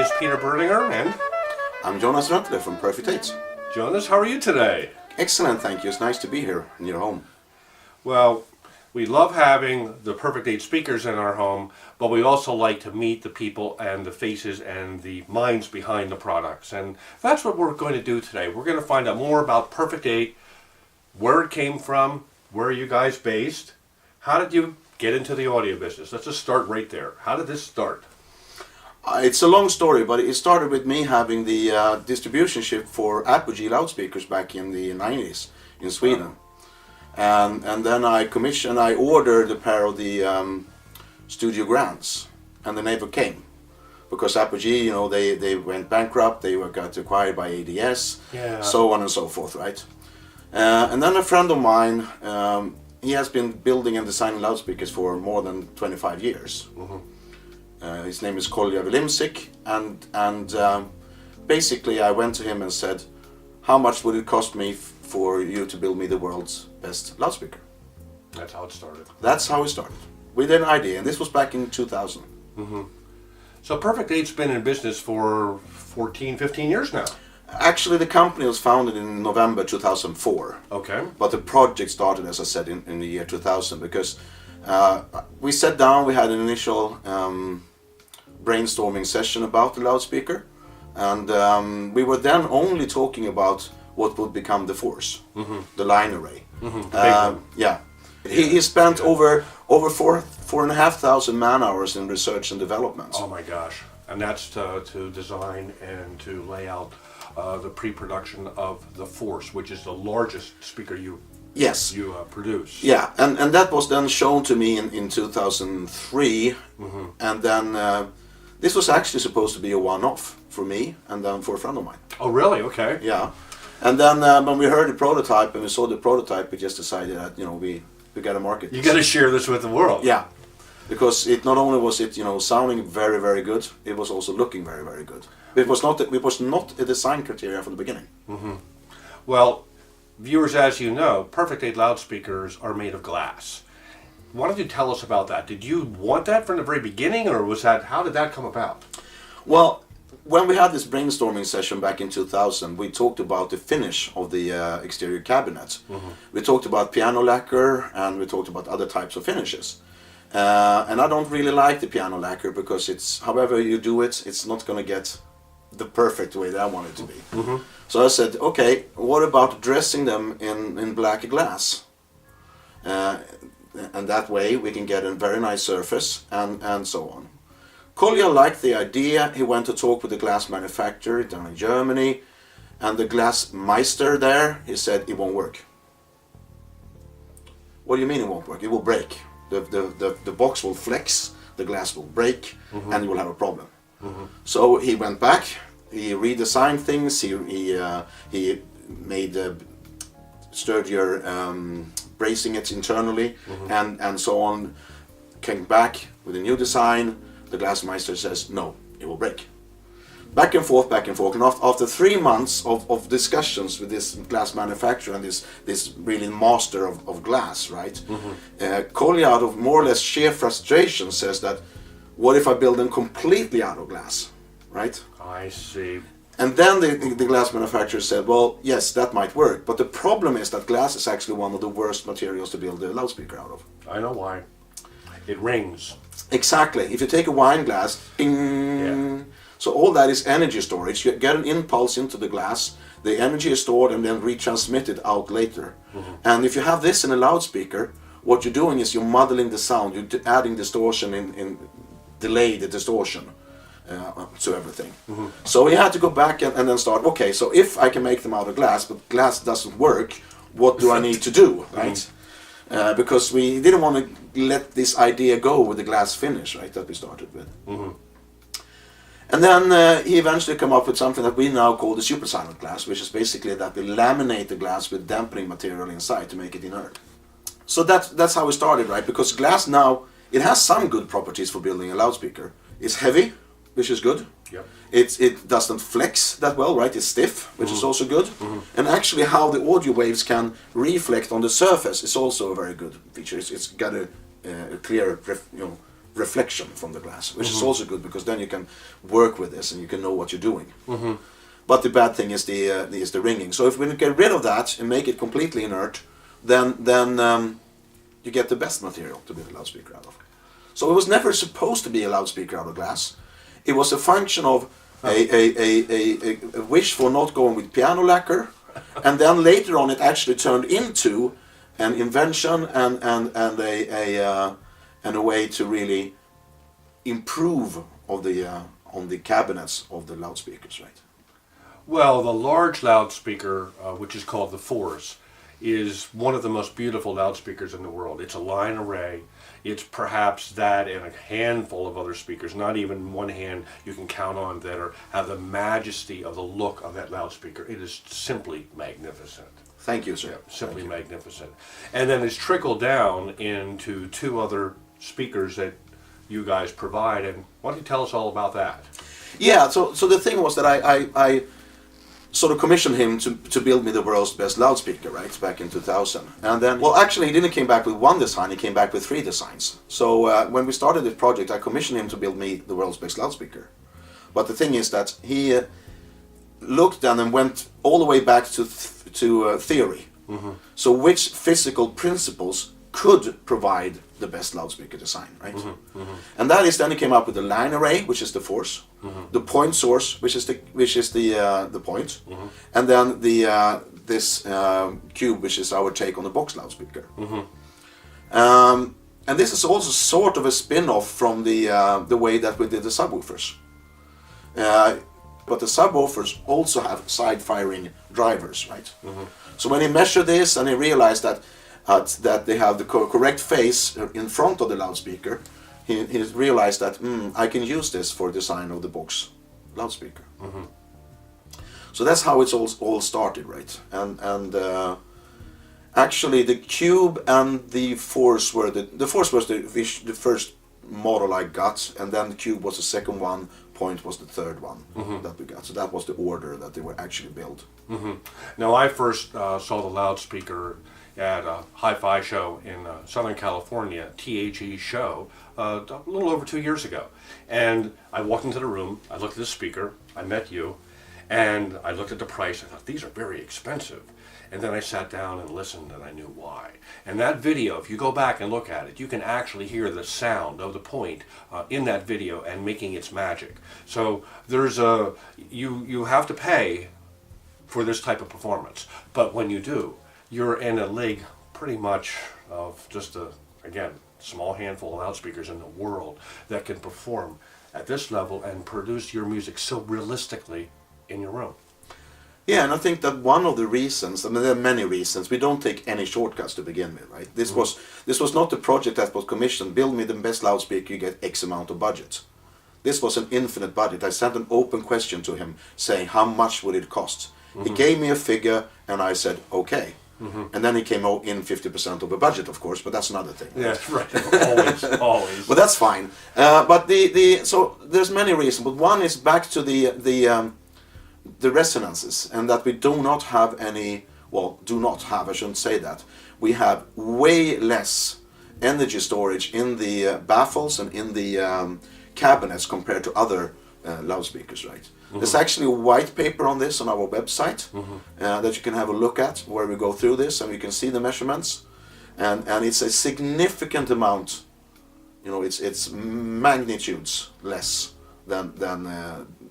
is Peter Berlinger, and I'm Jonas Röttler from Perfect8. Jonas, how are you today? Excellent, thank you. It's nice to be here in your home. Well, we love having the Perfect8 speakers in our home, but we also like to meet the people and the faces and the minds behind the products. And that's what we're going to do today. We're going to find out more about Perfect8, where it came from, where are you guys based, how did you get into the audio business? Let's just start right there. How did this start? It's a long story, but it started with me having the distribution for Apogee loudspeakers back in the 90s in Sweden. And then I ordered a pair of the Studio Grands, and they never came. Because Apogee, you know, they went bankrupt, they got acquired by ADS, so on and so forth, right? And then a friend of mine, he has been building and designing loudspeakers for more than 25 years. His name is Kolja Vilimsik, and basically I went to him and said, how much would it cost me for you to build me the world's best loudspeaker? That's how it started. That's how it started, with an idea, and this was back in 2000. So Perfect8's been in business for 14, 15 years now. Actually, the company was founded in November 2004. Okay. But the project started, as I said, in the year 2000, because we sat down, we had an initial brainstorming session about the loudspeaker, and we were then only talking about what would become the Force, the line array. Yeah. He spent over 4,500 man hours in research and development. Oh my gosh. And that's to design and to lay out the pre-production of the Force, which is the largest speaker you produce. Yeah, and that was then shown to me in 2003, and then this was actually supposed to be a one-off for me and then for a friend of mine. Oh really? Okay. Yeah, and then when we heard the prototype and we saw the prototype, we just decided that, you know, we got to market this. You got to share this with the world. Yeah, because it not only was it, you know, sounding very, very good, it was also looking very, very good. It was not a design criteria from the beginning. Well, viewers, as you know, Perfect8 loudspeakers are made of glass. Why don't you tell us about that? Did you want that from the very beginning, or how did that come about? Well, when we had this brainstorming session back in 2000, we talked about the finish of the exterior cabinet. We talked about piano lacquer, and we talked about other types of finishes. And I don't really like the piano lacquer because it's, however you do it, it's not going to get the perfect way that I want it to be. So I said, okay, what about dressing them in black glass? And that way we can get a very nice surface and so on. Kolja liked the idea. He went to talk with the glass manufacturer down in Germany, and the glass meister there, he said it won't work. What do you mean it won't work? It will break. The box will flex, the glass will break, and you will have a problem. So he went back, he redesigned things, he made sturdier bracing it internally, and so on. Came back with a new design. The glass meister says, no, it will break. Back and forth, and after 3 months of discussions with this glass manufacturer and this really master of glass, right? Kolja, out of more or less sheer frustration, says that, what if I build them completely out of glass, right? I see. And then the glass manufacturer said, well, yes, that might work, but the problem is that glass is actually one of the worst materials to build a loudspeaker out of. I know why. It rings. Exactly. If you take a wine glass, ding, so all that is energy storage. You get an impulse into the glass, the energy is stored and then retransmitted out later. And if you have this in a loudspeaker, what you're doing is you're modeling the sound, you're adding distortion in delay the distortion to everything. So we had to go back and then start, okay, so if I can make them out of glass, but glass doesn't work, what do I need to do, right? Because we didn't want to let this idea go with the glass finish, right, that we started with. And then he eventually came up with something that we now call the super silent glass, which is basically that we laminate the glass with dampening material inside to make it inert. So that's how we started, right? Because glass now, it has some good properties for building a loudspeaker. It's heavy, which is good. Yep. It doesn't flex that well, right? It's stiff, which is also good. And actually how the audio waves can reflect on the surface is also a very good feature. It's got a clear reflection from the glass, which is also good because then you can work with this and you can know what you're doing. But the bad thing is the ringing. So if we get rid of that and make it completely inert, then you get the best material to build a loudspeaker out of. So it was never supposed to be a loudspeaker out of glass. It was a function of a wish for not going with piano lacquer, and then later on it actually turned into an invention and a way to really improve on the cabinets of the loudspeakers, right? Well, the large loudspeaker, which is called the Force, is one of the most beautiful loudspeakers in the world. It's a line array. It's perhaps that and a handful of other speakers, not even one hand you can count on, that have the majesty of the look of that loudspeaker. It is simply magnificent. Thank you, sir. Yeah, simply magnificent. And then it's trickled down into two other speakers that you guys provide. And why don't you tell us all about that? Yeah, so the thing was that I sort of commissioned him to build me the world's best loudspeaker, right, back in 2000. And then, well, actually he didn't come back with one design, he came back with 3 designs. So when we started this project, I commissioned him to build me the world's best loudspeaker. But the thing is that he looked down and went all the way back to theory. So which physical principles could provide the best loudspeaker design, right? And that is, then he came up with the line array, which is the Force, the point source, which is the point, and then this cube, which is our take on the box loudspeaker. And this is also sort of a spin-off from the way that we did the subwoofers. But the subwoofers also have side-firing drivers, right? So when he measured this and he realized that they have the correct phase in front of the loudspeaker, he realized that I can use this for design of the box loudspeaker. So that's how it's all started, right? And actually the Cube and the Force were the Force was the first model I got, and then the Cube was the second one, Point was the third one that we got. So that was the order that they were actually built. Now I first saw the loudspeaker at a hi-fi show in Southern California, THE show, a little over 2 years ago. And I walked into the room, I looked at the speaker, I met you, and I looked at the price. I thought, these are very expensive. And then I sat down and listened, and I knew why. And that video, if you go back and look at it, you can actually hear the sound of the Point in that video and making its magic. So there's you have to pay for this type of performance. But when you do, you're in a league pretty much of just again, small handful of loudspeakers in the world that can perform at this level and produce your music so realistically in your room. Yeah, and I think that one of the reasons, I mean there are many reasons, we don't take any shortcuts to begin with, right? This was not the project that was commissioned, build me the best loudspeaker, you get X amount of budget. This was an infinite budget. I sent an open question to him saying how much would it cost? He gave me a figure and I said okay. And then he came in 50% of the budget, of course, but that's another thing. Yeah, right. Always. But that's fine. But so there's many reasons, but one is back to the resonances, and that we do not have any. Well, do not have. I shouldn't say that. We have way less energy storage in the baffles and in the cabinets compared to other loudspeakers, right? There's actually a white paper on this on our website that you can have a look at, where we go through this and you can see the measurements, and it's a significant amount. You know, it's magnitudes less than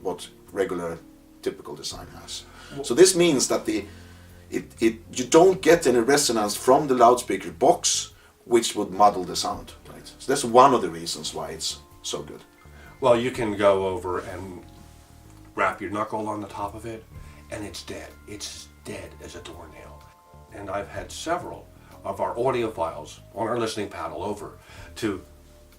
what regular typical design has. So this means that you don't get any resonance from the loudspeaker box, which would muddle the sound, right? So that's one of the reasons why it's so good. Well, you can go over and wrap your knuckle on the top of it, and it's dead. It's dead as a doornail. And I've had several of our audiophiles on our listening panel over to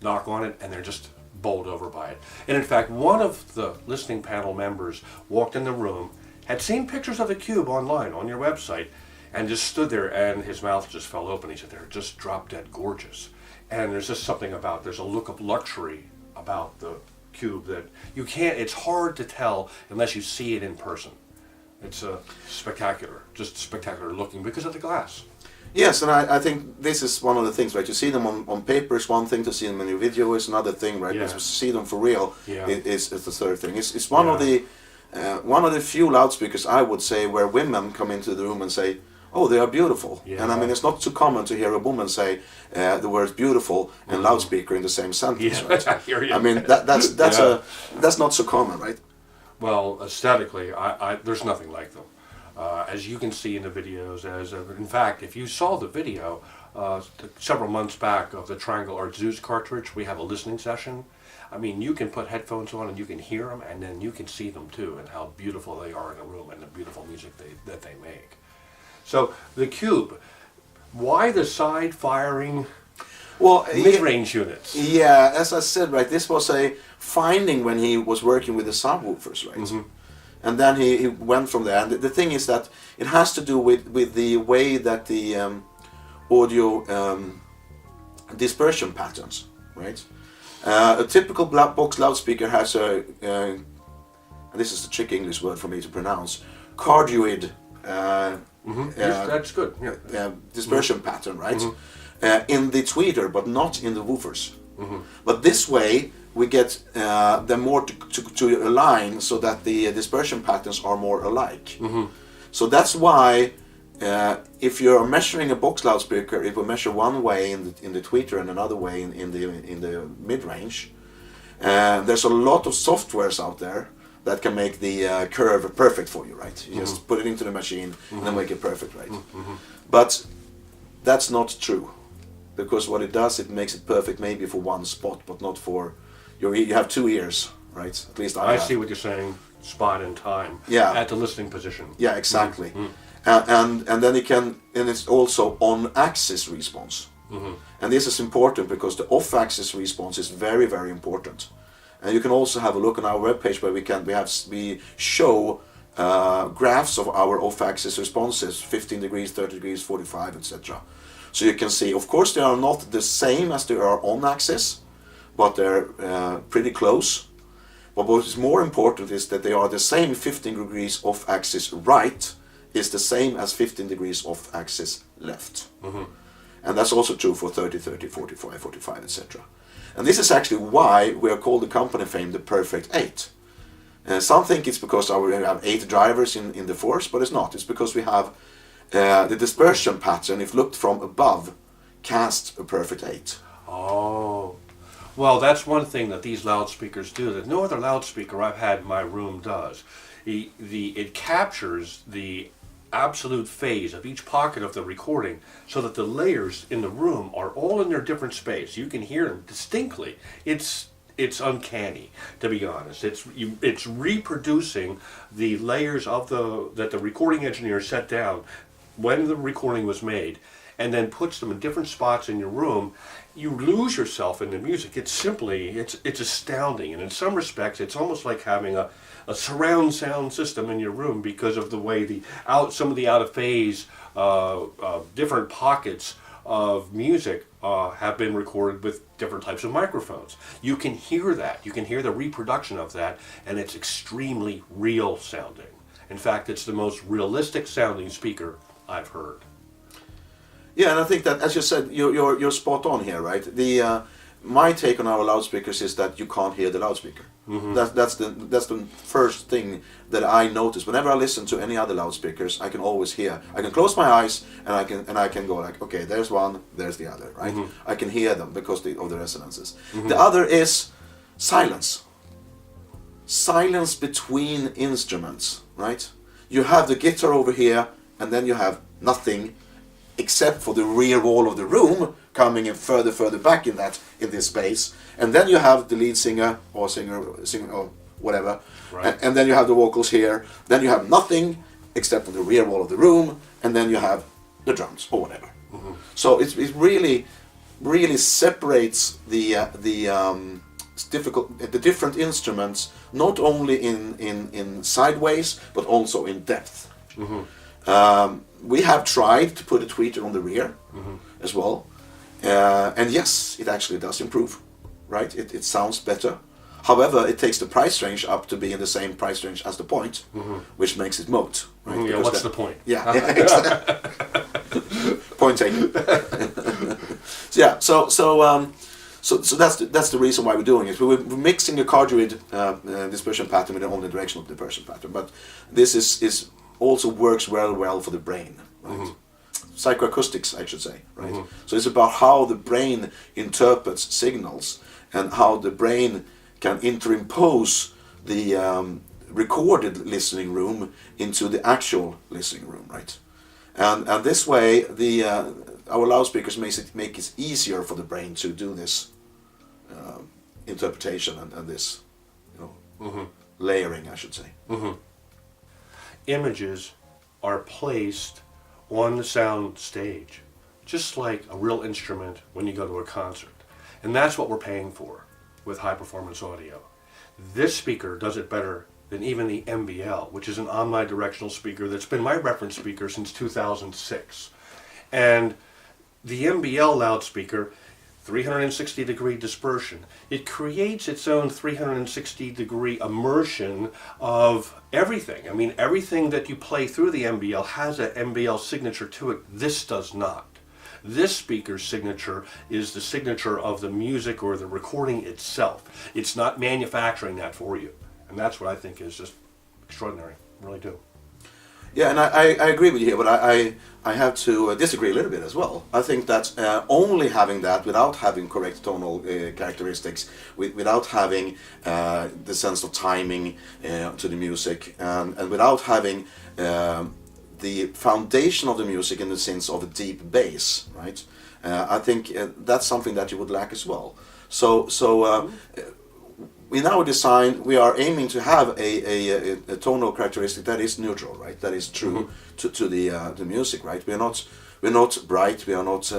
knock on it, and they're just bowled over by it. And in fact, one of the listening panel members walked in the room, had seen pictures of the Cube online on your website, and just stood there, and his mouth just fell open. He said, they're just drop dead gorgeous. And there's just something about, there's a look of luxury about the Cube that you can't, it's hard to tell unless you see it in person. It's spectacular, just spectacular looking because of the glass. Yes, and I think this is one of the things, right? You see them on paper is one thing, to see them in your video is another thing, right? Yeah. To see them for real is the third thing. It's one of the few loudspeakers, I would say, where women come into the room and say, "Oh, they are beautiful." Yeah. And I mean, it's not too common to hear a woman say the words "beautiful" and "loudspeaker" in the same sentence, right? I mean, that's not so common, right? Well, aesthetically, there's nothing like them. As you can see in the videos, in fact, if you saw the video several months back of the Triangle Art Zeus cartridge, we have a listening session. I mean, you can put headphones on and you can hear them, and then you can see them too, and how beautiful they are in a room and the beautiful music that they make. So the Cube, why the side firing mid-range units? Yeah, as I said, right, this was a finding when he was working with the subwoofers, right? Mm-hmm. And then he went from there. And the thing is that it has to do with the way that the audio dispersion patterns, right? A typical black box loudspeaker has and this is the tricky English word for me to pronounce, cardioid that's good. Yeah. Dispersion pattern, right? In the tweeter, but not in the woofers. But this way, we get them more to align so that the dispersion patterns are more alike. So that's why if you're measuring a box loudspeaker, it will measure one way in the tweeter and another way in the mid-range. There's a lot of softwares out there that can make the curve perfect for you, right? You just put it into the machine and then make it perfect, right? But that's not true, because what it does, it makes it perfect maybe for one spot, but not for you have two ears, right? At least I see what you're saying. Spot in time. Yeah. At the listening position. Yeah, exactly. And then it's also on-axis response. And this is important because the off-axis response is very, very important. And you can also have a look on our webpage where we show graphs of our off-axis responses, 15 degrees, 30 degrees, 45, etc. So you can see, of course, they are not the same as they are on-axis, but they're pretty close. But what is more important is that they are the same 15 degrees off-axis right is the same as 15 degrees off-axis left. And that's also true for 30, 30, 45, 45, etc. And this is actually why we are called the company fame the Perfect8. Some think it's because we have 8 drivers in the force, but it's not. It's because we have the dispersion pattern, if looked from above, cast a perfect 8. Oh. Well, that's one thing that these loudspeakers do that no other loudspeaker I've had in my room does. It captures the absolute phase of each pocket of the recording so that the layers in the room are all in their different space. You can hear them distinctly. It's uncanny, to be honest. It's reproducing the layers of that the recording engineer set down when the recording was made, and then puts them in different spots in your room. You lose yourself in the music. It's astounding, and in some respects, it's almost like having a surround sound system in your room because of the way some of the out of phase different pockets of music have been recorded with different types of microphones. You can hear that. You can hear the reproduction of that, and it's extremely real sounding. In fact, it's the most realistic sounding speaker I've heard. Yeah, and I think that, as you said, you're spot on here, right? My take on our loudspeakers is that you can't hear the loudspeaker. That's the first thing that I notice. Whenever I listen to any other loudspeakers, I can always hear. I can close my eyes and I can go like, okay, there's one, there's the other, right? I can hear them because of the resonances. The other is silence. Silence between instruments, right? You have the guitar over here, and then you have nothing except for the rear wall of the room coming in further back in this space, and then you have the lead singer or singer or whatever, right. and then you have the vocals here. Then you have nothing except for the rear wall of the room, and then you have the drums or whatever. So it really separates the different instruments, not only in sideways but also in depth. We have tried to put a tweeter on the rear as well, and yes, it actually does improve, right? It sounds better. However, it takes the price range up to be in the same price range as the point, which makes it moot. Right? Yeah, what's the point? Yeah, exactly. Point taken. So yeah, so that's the reason why we're doing it. We're mixing a cardioid dispersion pattern with an omnidirectional dispersion pattern, but this is also works well for the brain, right? Psychoacoustics, I should say, right? So it's about how the brain interprets signals and how the brain can interimpose the recorded listening room into the actual listening room, right? And this way, our loudspeakers make it easier for the brain to do this interpretation and this, layering, I should say. Images are placed on the sound stage, just like a real instrument when you go to a concert. And that's what we're paying for with high performance audio. This speaker does it better than even the MBL, which is an omnidirectional speaker that's been my reference speaker since 2006. And the MBL loudspeaker, 360 degree dispersion, it creates its own 360 degree immersion of everything. I mean, everything that you play through the MBL has an MBL signature to it. This does not. This speaker's signature is the signature of the music or the recording itself. It's not manufacturing that for you. And that's what I think is just extraordinary. I really do. Yeah, and I agree with you here, but I have to disagree a little bit as well. I think that only having that without having correct tonal characteristics, without having the sense of timing to the music, and without having the foundation of the music in the sense of a deep bass, right? I think that's something that you would lack as well. So in our design, we are aiming to have a tonal characteristic that is neutral, right? That is true to the music, right? We're not bright, we are not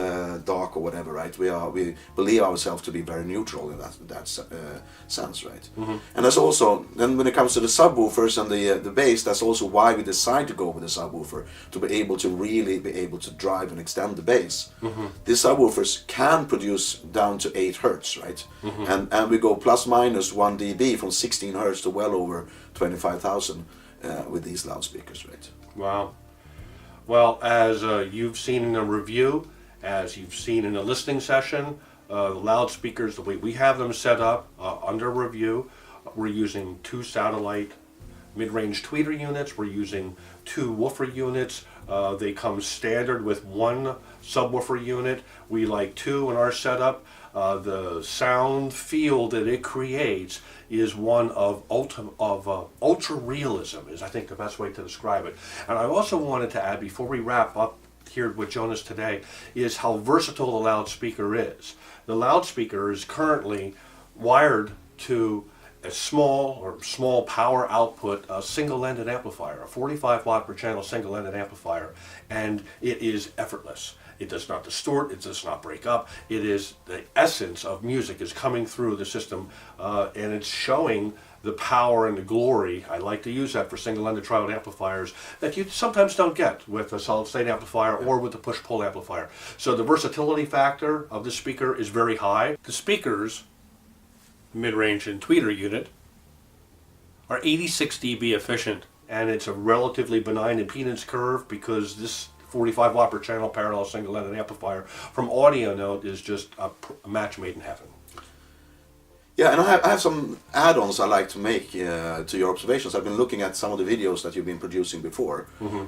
dark or whatever, right? We believe ourselves to be very neutral in that sense, right? And that's also then when it comes to the subwoofers and the bass, that's also why we decide to go with the subwoofer, to be able to really be able to drive and extend the bass. These subwoofers can produce down to 8 hertz, right? And we go plus minus 1 dB from 16 hertz to well over 25,000 with these loudspeakers, right? Wow. Well, as you've seen in a review, as you've seen in a listening session, the loudspeakers, the way we have them set up under review, we're using 2 satellite mid-range tweeter units, we're using 2 woofer units, they come standard with 1 subwoofer unit, we like 2 in our setup. The sound field that it creates is one of ultra realism, is I think the best way to describe it. And I also wanted to add, before we wrap up here with Jonas today, is how versatile the loudspeaker is. The loudspeaker is currently wired to a small power output single-ended amplifier, a 45 watt per channel single-ended amplifier, and it is effortless. It does not distort, it does not break up. It is the essence of music is coming through the system, and it's showing the power and the glory. I like to use that for single-ended triode amplifiers that you sometimes don't get with a solid-state amplifier or with a push-pull amplifier. So the versatility factor of the speaker is very high. The speakers, mid-range and tweeter unit, are 86 dB efficient, and it's a relatively benign impedance curve because this 45 watt per channel parallel single-ended amplifier from Audio Note is just a match made in heaven. Yeah, and I have some add-ons I like to make to your observations. I've been looking at some of the videos that you've been producing before,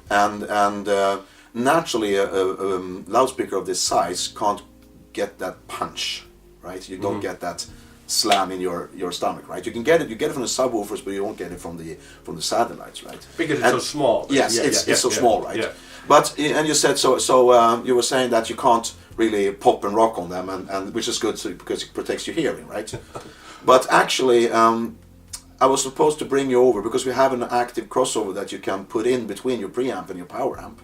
and naturally a loudspeaker of this size can't get that punch, right? You don't get that slam in your stomach, right? You get it from the subwoofers, but you won't get it from the satellites, right? Because it's so small. Yes, it's so small, right? Yeah. But and you said so you were saying that you can't really pop and rock on them, and which is good because it protects your hearing, right? But actually, I was supposed to bring you over because we have an active crossover that you can put in between your preamp and your power amp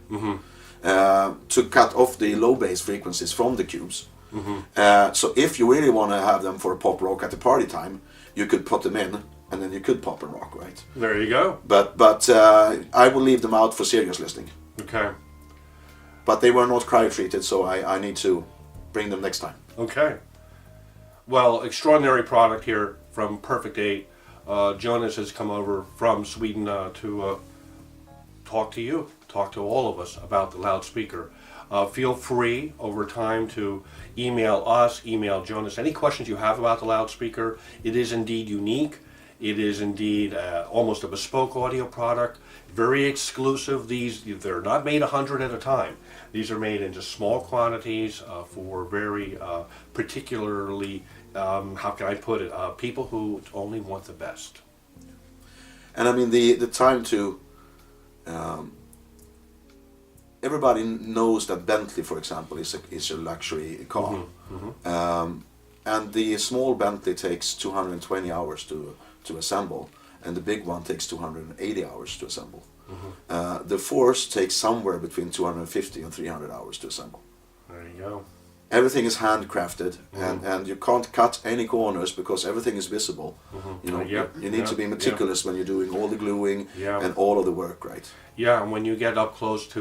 to cut off the low bass frequencies from the cubes. So if you really want to have them for a pop rock at the party time, you could put them in, and then you could pop and rock, right? There you go. But I will leave them out for serious listening. Okay. But they were not cryo treated, so I need to bring them next time. Okay. Well, extraordinary product here from Perfect8. Jonas has come over from Sweden to talk to you. talk to all of us about the loudspeaker. Feel free over time to email us, email Jonas, any questions you have about the loudspeaker. It is indeed unique. It is indeed almost a bespoke audio product, very exclusive. They're not made 100 at a time. These are made in just small quantities for very particularly, how can I put it, people who only want the best. And I mean the time to everybody knows that Bentley, for example, is a luxury car. And the small Bentley takes 220 hours to assemble, and the big one takes 280 hours to assemble. The Force takes somewhere between 250 and 300 hours to assemble. There you go. Everything is handcrafted, and you can't cut any corners because everything is visible. You know, you need to be meticulous when you're doing all the gluing and all of the work, right? Yeah, and when you get up close to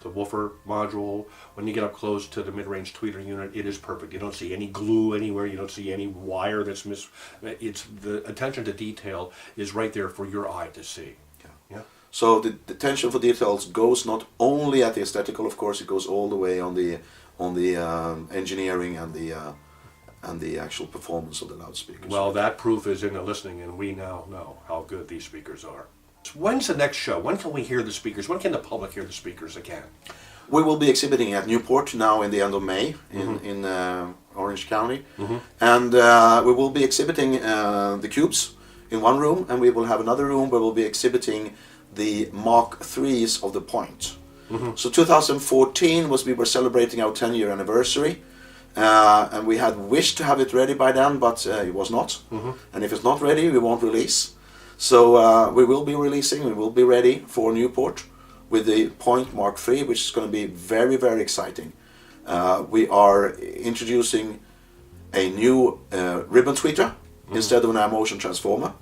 the woofer module, when you get up close to the mid-range tweeter unit, it is perfect. You don't see any glue anywhere. You don't see any wire that's It's the attention to detail is right there for your eye to see. Yeah. So the attention for details goes not only at the aesthetical, of course, it goes all the way on the engineering and the actual performance of the loudspeakers. Well, that proof is in the listening, and we now know how good these speakers are. When's the next show? When can we hear the speakers? When can the public hear the speakers again? We will be exhibiting at Newport now in the end of May in Orange County. And we will be exhibiting the Cubes in one room, and we will have another room where we'll be exhibiting the Mark IIIs of the Point. So 2014 we were celebrating our 10-year anniversary, and we had wished to have it ready by then, but it was not. And if it's not ready, we won't release. So we will be releasing, we will be ready for Newport with the Point Mark III, which is going to be very, very exciting. We are introducing a new ribbon tweeter instead of an air motion transformer.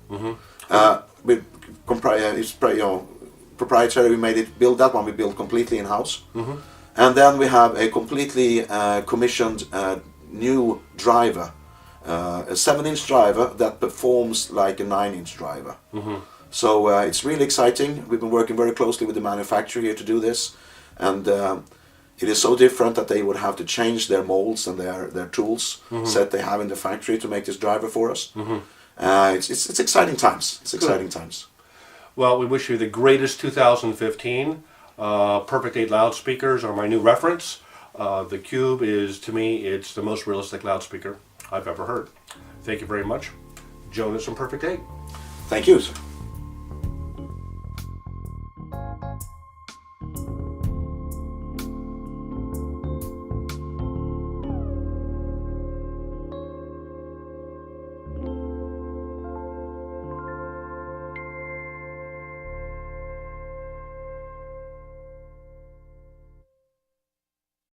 It's proprietary. We made it, build that one, we built completely in-house. And then we have a completely commissioned new driver, a 7-inch driver that performs like a 9-inch driver. So it's really exciting. We've been working very closely with the manufacturer here to do this, and it is so different that they would have to change their molds and their tools set they have in the factory to make this driver for us. It's exciting times. It's exciting times. Well, we wish you the greatest 2015. Perfect8 loudspeakers are my new reference. The Cube is, to me, it's the most realistic loudspeaker I've ever heard. Thank you very much. Jonas from Perfect8. Thank you.